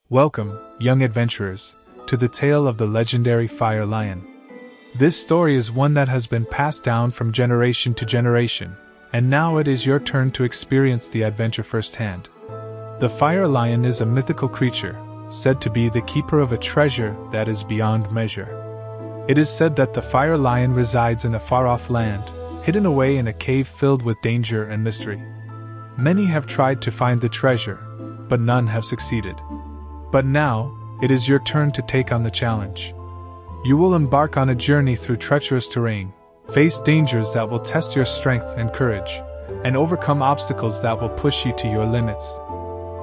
Welcome, young adventurers, to the tale of the legendary Fire Lion. This story is one that has been passed down from generation to generation, and now it is your turn to experience the adventure firsthand. The Fire Lion is a mythical creature, said to be the keeper of a treasure that is beyond measure. It is said that the Fire Lion resides in a far-off land, hidden away in a cave filled with danger and mystery. Many have tried to find the treasure, but none have succeeded. But now, it is your turn to take on the challenge. You will embark on a journey through treacherous terrain, face dangers that will test your strength and courage, and overcome obstacles that will push you to your limits.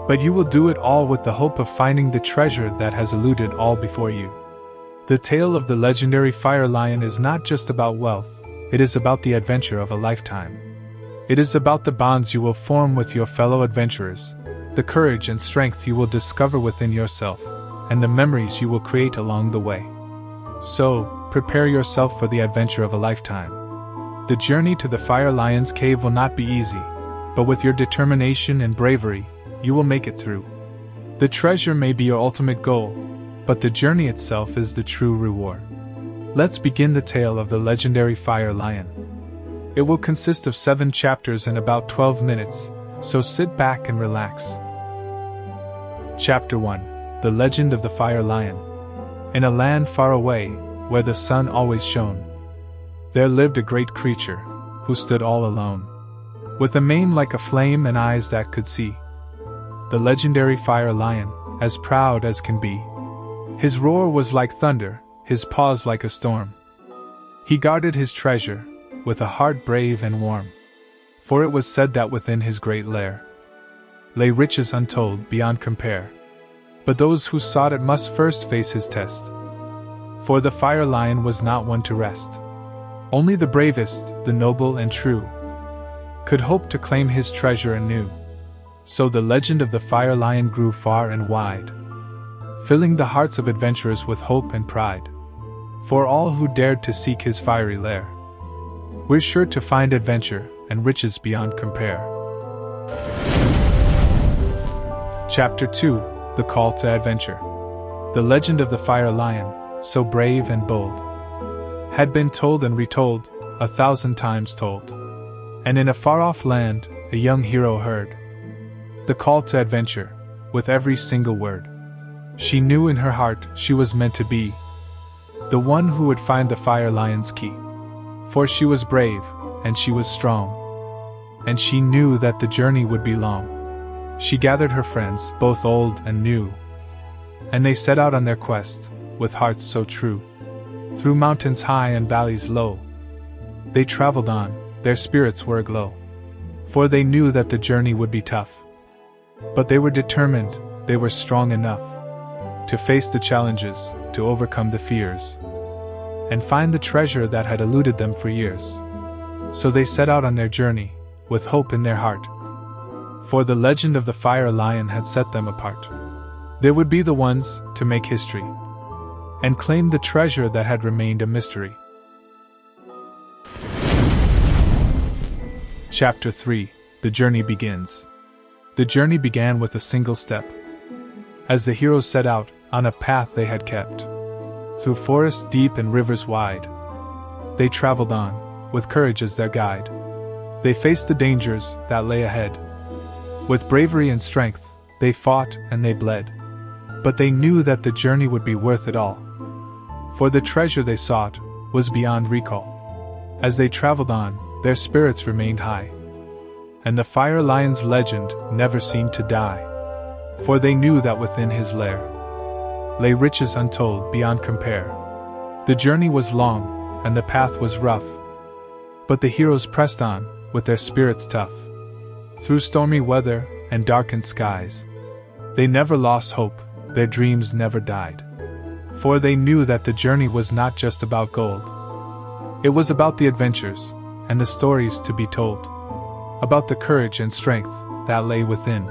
But you will do it all with the hope of finding the treasure that has eluded all before you. The tale of the legendary Fire Lion is not just about wealth, it is about the adventure of a lifetime. It is about the bonds you will form with your fellow adventurers, the courage and strength you will discover within yourself, and the memories you will create along the way. So, prepare yourself for the adventure of a lifetime. The journey to the Fire Lion's cave will not be easy, but with your determination and bravery, you will make it through. The treasure may be your ultimate goal, but the journey itself is the true reward. Let's begin the tale of the legendary Fire Lion. It will consist of 7 chapters and about 12 minutes, so sit back and relax. Chapter 1: The Legend of the Fire Lion. In a land far away, where the sun always shone, there lived a great creature, who stood all alone, with a mane like a flame and eyes that could see. The legendary Fire Lion, as proud as can be. His roar was like thunder, his paws like a storm. He guarded his treasure, with a heart brave and warm. For it was said that within his great lair lay riches untold beyond compare. But those who sought it must first face his test. For the Fire Lion was not one to rest. Only the bravest, the noble and true, could hope to claim his treasure anew. So the legend of the Fire Lion grew far and wide, filling the hearts of adventurers with hope and pride. For all who dared to seek his fiery lair, we're sure to find adventure and riches beyond compare. Chapter 2: The Call to Adventure. The legend of the Fire Lion, so brave and bold, had been told and retold, 1,000 times told. And in a far-off land, a young hero heard the call to adventure, with every single word. She knew in her heart she was meant to be the one who would find the Fire Lion's key. For she was brave, and she was strong, and she knew that the journey would be long. She gathered her friends, both old and new, and they set out on their quest, with hearts so true. Through mountains high and valleys low, they traveled on, their spirits were aglow. For they knew that the journey would be tough. But they were determined, they were strong enough to face the challenges, to overcome the fears, and find the treasure that had eluded them for years. So they set out on their journey, with hope in their heart. For the legend of the Fire Lion had set them apart. They would be the ones to make history, and claim the treasure that had remained a mystery. Chapter 3: The Journey Begins. The journey began with a single step. As the heroes set out, on a path they had kept, through forests deep and rivers wide, they traveled on, with courage as their guide. They faced the dangers that lay ahead. With bravery and strength, they fought and they bled. But they knew that the journey would be worth it all. For the treasure they sought was beyond recall. As they traveled on, their spirits remained high. And the Fire Lion's legend never seemed to die. For they knew that within his lair lay riches untold beyond compare. The journey was long, and the path was rough. But the heroes pressed on, with their spirits tough. Through stormy weather and darkened skies, they never lost hope, their dreams never died. For they knew that the journey was not just about gold. It was about the adventures, and the stories to be told. About the courage and strength that lay within,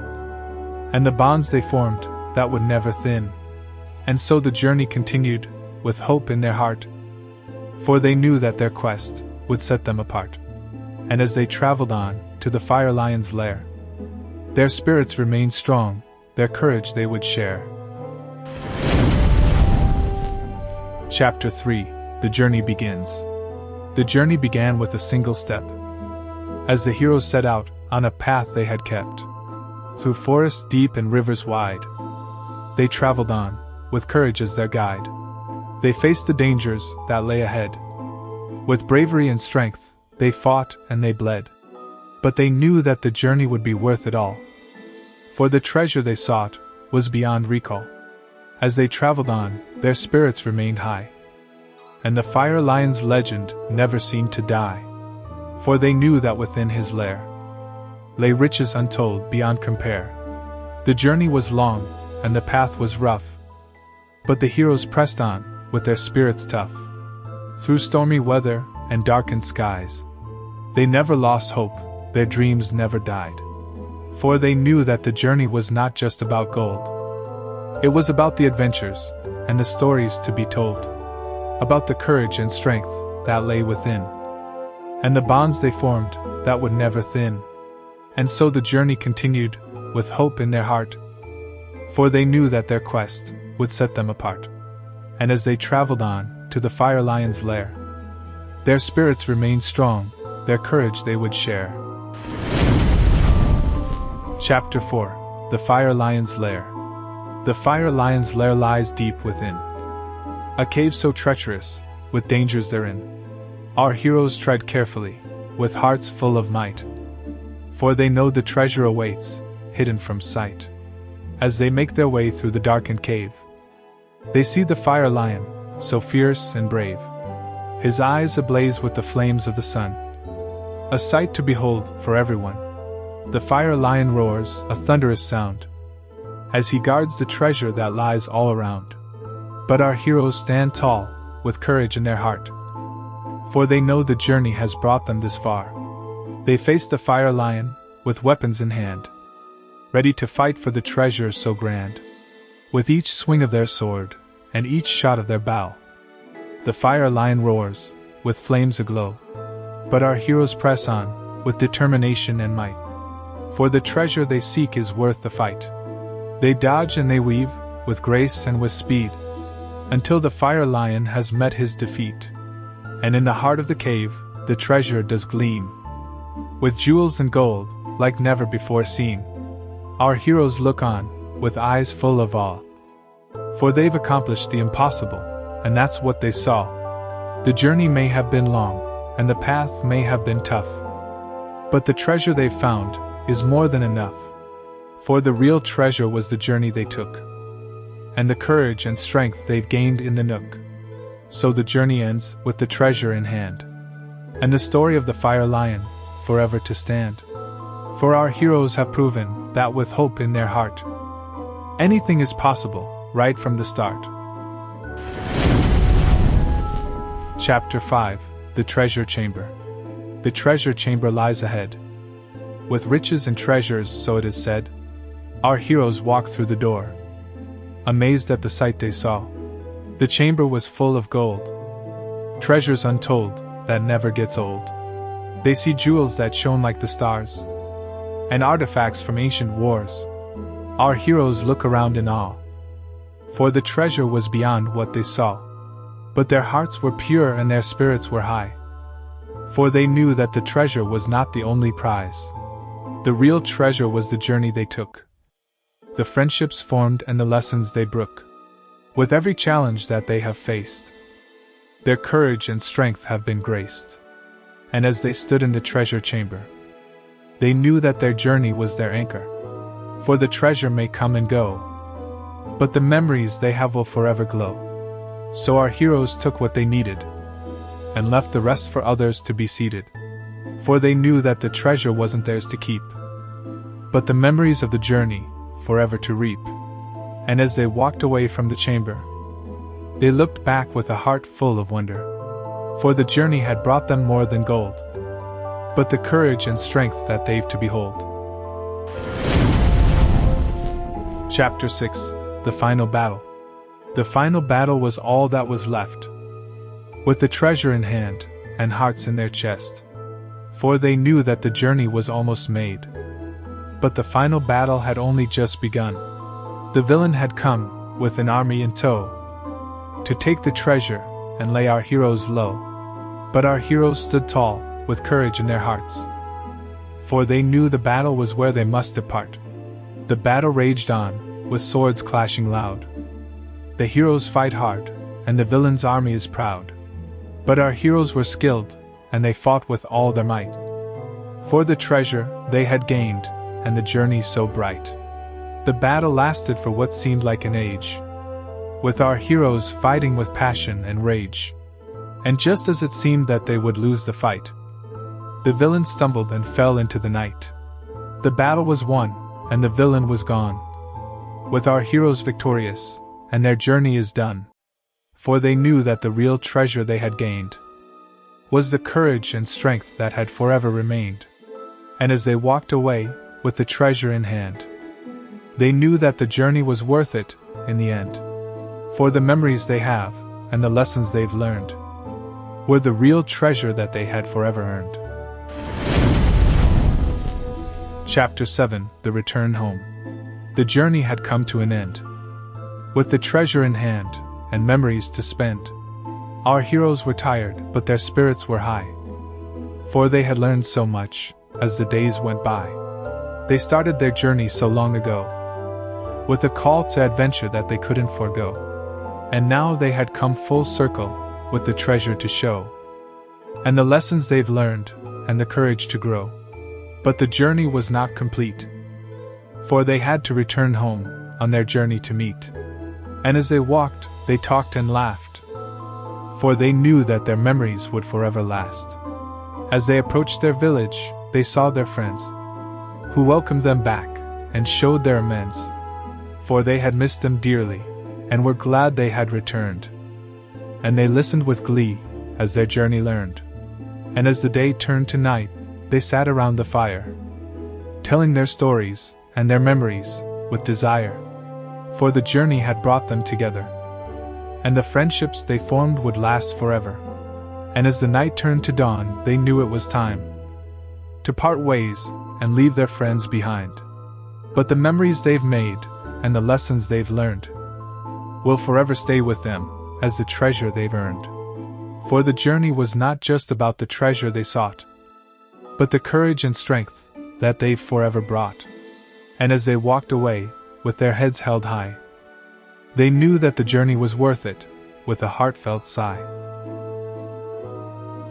and the bonds they formed that would never thin. And so the journey continued, with hope in their heart. For they knew that their quest would set them apart. And as they traveled on, to the Fire Lion's lair, their spirits remained strong, their courage they would share. Chapter 3. The Journey Begins. The journey began with a single step. As the heroes set out, on a path they had kept, through forests deep and rivers wide, they traveled on, with courage as their guide. They faced the dangers that lay ahead. With bravery and strength, they fought and they bled. But they knew that the journey would be worth it all. For the treasure they sought was beyond recall. As they traveled on, their spirits remained high. And the Fire Lion's legend never seemed to die. For they knew that within his lair lay riches untold beyond compare. The journey was long, and the path was rough. But the heroes pressed on, with their spirits tough. Through stormy weather and darkened skies, they never lost hope, their dreams never died. For they knew that the journey was not just about gold. It was about the adventures, and the stories to be told. About the courage and strength that lay within. And the bonds they formed that would never thin. And so the journey continued, with hope in their heart. For they knew that their quest would set them apart. And as they traveled on, to the Fire Lion's lair, their spirits remained strong, their courage they would share. Chapter 4. The Fire Lion's Lair. The Fire Lion's lair lies deep within a cave so treacherous, with dangers therein. Our heroes tread carefully, with hearts full of might. For they know the treasure awaits, hidden from sight. As they make their way through the darkened cave, they see the Fire Lion, so fierce and brave. His eyes ablaze with the flames of the sun. A sight to behold for everyone. The Fire Lion roars, a thunderous sound, as he guards the treasure that lies all around. But our heroes stand tall, with courage in their heart. For they know the journey has brought them this far. They face the Fire Lion, with weapons in hand, ready to fight for the treasure so grand. With each swing of their sword, and each shot of their bow, the Fire Lion roars, with flames aglow. But our heroes press on, with determination and might. For the treasure they seek is worth the fight. They dodge and they weave, with grace and with speed, until the Fire Lion has met his defeat. And in the heart of the cave, the treasure does gleam, with jewels and gold, like never before seen. Our heroes look on, with eyes full of awe. For they've accomplished the impossible, and that's what they saw. The journey may have been long, and the path may have been tough. But the treasure they've found is more than enough. For the real treasure was the journey they took, and the courage and strength they've gained in the nook. So the journey ends with the treasure in hand, and the story of the Fire Lion forever to stand. For our heroes have proven that with hope in their heart, anything is possible, right from the start. Chapter 5. The Treasure Chamber. The treasure chamber lies ahead, with riches and treasures, so it is said. Our heroes walked through the door, amazed at the sight they saw. The chamber was full of gold, treasures untold that never gets old. They see jewels that shone like the stars, and artifacts from ancient wars. Our heroes look around in awe, for the treasure was beyond what they saw. But their hearts were pure and their spirits were high, for they knew that the treasure was not the only prize. The real treasure was the journey they took, the friendships formed and the lessons they brook. With every challenge that they have faced, their courage and strength have been graced. And as they stood in the treasure chamber, they knew that their journey was their anchor. For the treasure may come and go, but the memories they have will forever glow. So our heroes took what they needed, and left the rest for others to be seated. For they knew that the treasure wasn't theirs to keep, but the memories of the journey, forever to reap. And as they walked away from the chamber, they looked back with a heart full of wonder. For the journey had brought them more than gold, but the courage and strength that they've to behold. Chapter 6. The Final Battle. The final battle was all that was left, with the treasure in hand, and hearts in their chest. For they knew that the journey was almost made, but the final battle had only just begun. The villain had come, with an army in tow, to take the treasure and lay our heroes low. But our heroes stood tall, with courage in their hearts. For they knew the battle was where they must depart. The battle raged on, with swords clashing loud. The heroes fight hard, and the villain's army is proud. But our heroes were skilled, and they fought with all their might. For the treasure they had gained, and the journey so bright. The battle lasted for what seemed like an age, with our heroes fighting with passion and rage. And just as it seemed that they would lose the fight, the villain stumbled and fell into the night. The battle was won, and the villain was gone, with our heroes victorious, and their journey is done. For they knew that the real treasure they had gained was the courage and strength that had forever remained. And as they walked away, with the treasure in hand, they knew that the journey was worth it, in the end. For the memories they have, and the lessons they've learned, were the real treasure that they had forever earned. Chapter 7: The Return Home. The journey had come to an end. With the treasure in hand, and memories to spend, our heroes were tired, but their spirits were high. For they had learned so much, as the days went by. They started their journey so long ago, with a call to adventure that they couldn't forego. And now they had come full circle, with the treasure to show, and the lessons they've learned, and the courage to grow. But the journey was not complete, for they had to return home, on their journey to meet. And as they walked, they talked and laughed, for they knew that their memories would forever last. As they approached their village, they saw their friends, who welcomed them back, and showed their amends, for they had missed them dearly, and were glad they had returned. And they listened with glee, as their journey learned. And as the day turned to night, they sat around the fire, telling their stories, and their memories, with desire. For the journey had brought them together, and the friendships they formed would last forever. And as the night turned to dawn, they knew it was time to part ways, and leave their friends behind. But the memories they've made, and the lessons they've learned, will forever stay with them, as the treasure they've earned. For the journey was not just about the treasure they sought, but the courage and strength that they've forever brought. And as they walked away, with their heads held high, they knew that the journey was worth it, with a heartfelt sigh.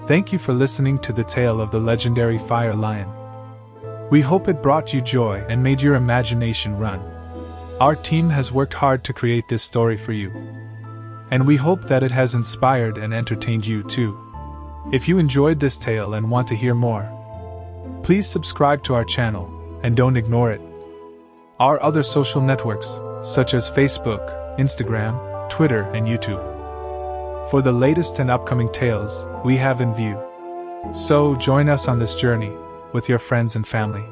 Thank you for listening to the tale of the legendary Fire Lion. We hope it brought you joy and made your imagination run. Our team has worked hard to create this story for you, and we hope that it has inspired and entertained you too. If you enjoyed this tale and want to hear more, please subscribe to our channel, and don't ignore it. Our other social networks, such as Facebook, Instagram, Twitter, and YouTube, for the latest and upcoming tales we have in view. So join us on this journey, with your friends and family,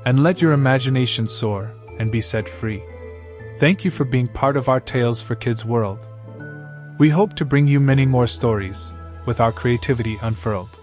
and let your imagination soar, and be set free. Thank you for being part of our Tales for Kids world. We hope to bring you many more stories, with our creativity unfurled.